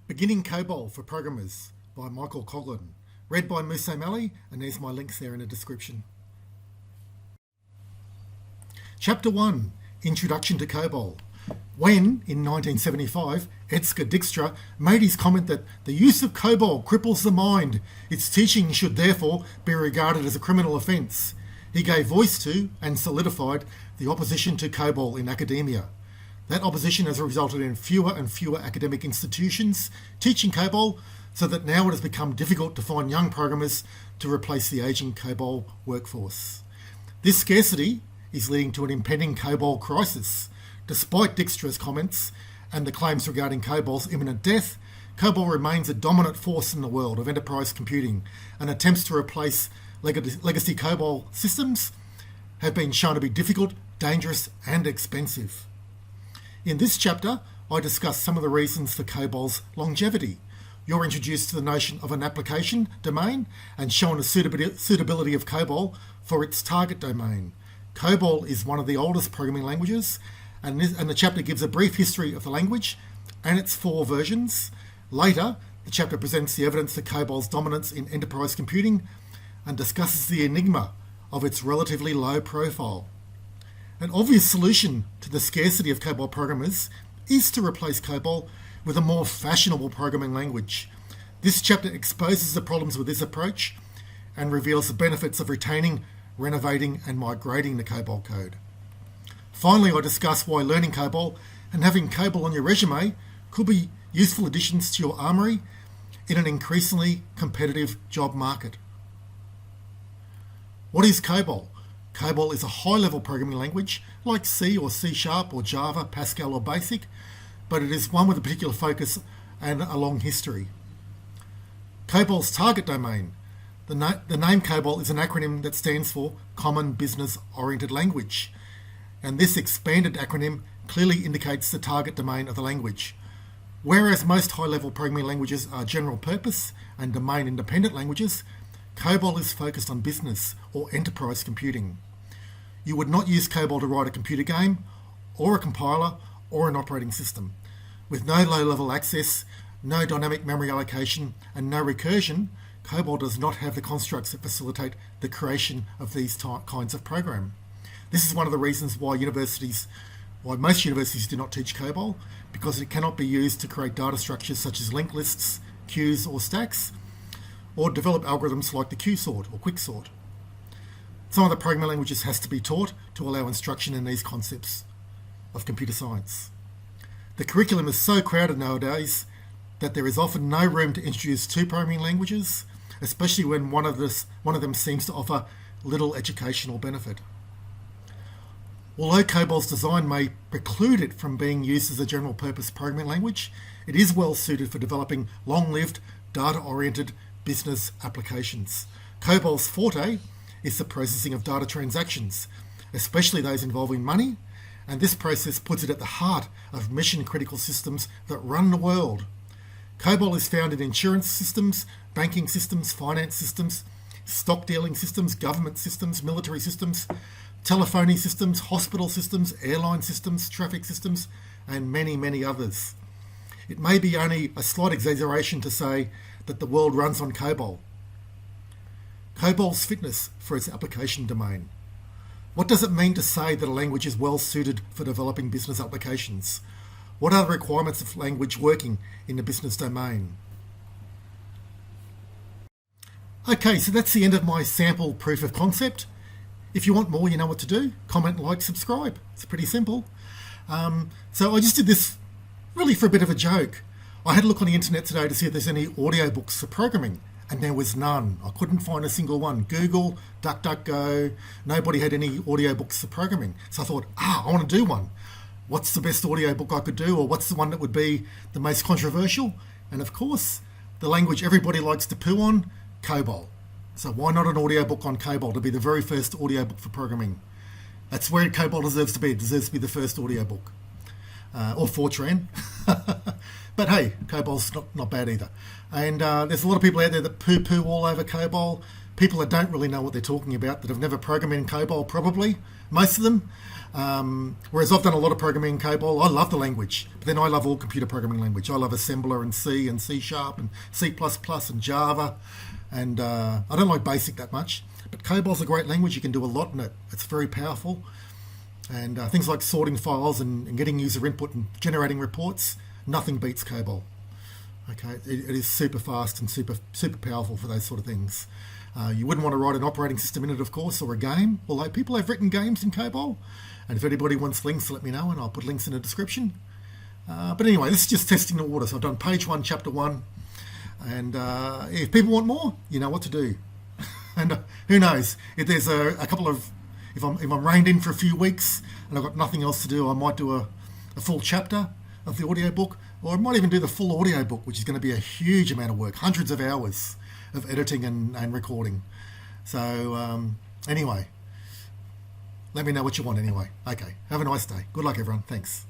Beginning Cobol for Programmers by Michael Coughlin. Read by MoosesValley, and there's my links there in the description. Chapter 1, Introduction to Cobol. When, in 1975, Edsger Dijkstra made his comment that the use of Cobol cripples the mind, its teaching should therefore be regarded as a criminal offence, he gave voice to and solidified the opposition to Cobol in academia. That opposition has resulted in fewer and fewer academic institutions teaching Cobol, so that now it has become difficult to find young programmers to replace the ageing Cobol workforce. This scarcity is leading to an impending Cobol crisis. Despite Dijkstra's comments and the claims regarding Cobol's imminent death, Cobol remains a dominant force in the world of enterprise computing, and attempts to replace legacy Cobol systems have been shown to be difficult, dangerous, and expensive. In this chapter, I discuss some of the reasons for Cobol's longevity. You're introduced to the notion of an application domain and shown the suitability of Cobol for its target domain. Cobol is one of the oldest programming languages, and the chapter gives a brief history of the language and its 4 versions. Later, the chapter presents the evidence for Cobol's dominance in enterprise computing and discusses the enigma of its relatively low profile. An obvious solution to the scarcity of Cobol programmers is to replace Cobol with a more fashionable programming language. This chapter exposes the problems with this approach and reveals the benefits of retaining, renovating, and migrating the Cobol code. Finally, I discuss why learning Cobol and having Cobol on your resume could be useful additions to your armoury in an increasingly competitive job market. What is Cobol? Cobol is a high-level programming language like C or C# or Java, Pascal or BASIC, but it is one with a particular focus and a long history. Cobol's target domain. The name Cobol is an acronym that stands for Common Business Oriented Language, and this expanded acronym clearly indicates the target domain of the language. Whereas most high-level programming languages are general purpose and domain-independent languages, Cobol is focused on business or enterprise computing. You would not use Cobol to write a computer game, or a compiler, or an operating system. With no low-level access, no dynamic memory allocation, and no recursion, Cobol does not have the constructs that facilitate the creation of these kinds of program. This is one of the reasons why most universities do not teach Cobol, because it cannot be used to create data structures such as linked lists, queues, or stacks, or develop algorithms like the queue-sort or quicksort. Some of the programming languages has to be taught to allow instruction in these concepts of computer science. The curriculum is so crowded nowadays that there is often no room to introduce 2 programming languages, especially when one of them seems to offer little educational benefit. Although Cobol's design may preclude it from being used as a general-purpose programming language, it is well suited for developing long-lived, data-oriented business applications. Cobol's forte is the processing of data transactions, especially those involving money, and this process puts it at the heart of mission-critical systems that run the world. Cobol is found in insurance systems, banking systems, finance systems, stock dealing systems, government systems, military systems, telephony systems, hospital systems, airline systems, traffic systems, and many, many others. It may be only a slight exaggeration to say that the world runs on Cobol. Cobol's fitness for its application domain. What does it mean to say that a language is well suited for developing business applications? What are the requirements of language working in the business domain? Okay, so that's the end of my sample proof of concept. If you want more, you know what to do. Comment, like, subscribe. It's pretty simple. So I just did this really for a bit of a joke. I had a look on the internet today to see if there's any audiobooks for programming, and there was none. I couldn't find a single one. Google, DuckDuckGo, nobody had any audiobooks for programming. So I thought, I want to do one. What's the best audiobook I could do, or what's the one that would be the most controversial? And of course, the language everybody likes to poo on, Cobol. So why not an audiobook on Cobol to be the very first audiobook for programming? That's where Cobol deserves to be. It deserves to be the first audiobook. Or Fortran. But hey, Cobol's not bad either. And there's a lot of people out there that poo-poo all over Cobol. People that don't really know what they're talking about, that have never programmed in Cobol probably. most of them. Whereas I've done a lot of programming in Cobol. I love the language, but then I love all computer programming language. I love assembler and C Sharp and C++ and Java, and I don't like BASIC that much. But Cobol's a great language. You can do a lot in it. It's very powerful. And things like sorting files and getting user input and generating reports, nothing beats Cobol. Okay, it is super fast and super powerful for those sort of things. You wouldn't want to write an operating system in it, of course, or a game, although people have written games in Cobol. And if anybody wants links, let me know, and I'll put links in the description. But anyway, this is just testing the water. So I've done page 1, chapter 1. And if people want more, you know what to do. And who knows, if there's a couple of... If I'm reined in for a few weeks and I've got nothing else to do, I might do a full chapter of the audiobook, or I might even do the full audiobook, which is going to be a huge amount of work, hundreds of hours of editing and recording. So anyway, let me know what you want anyway. Okay, have a nice day. Good luck, everyone. Thanks.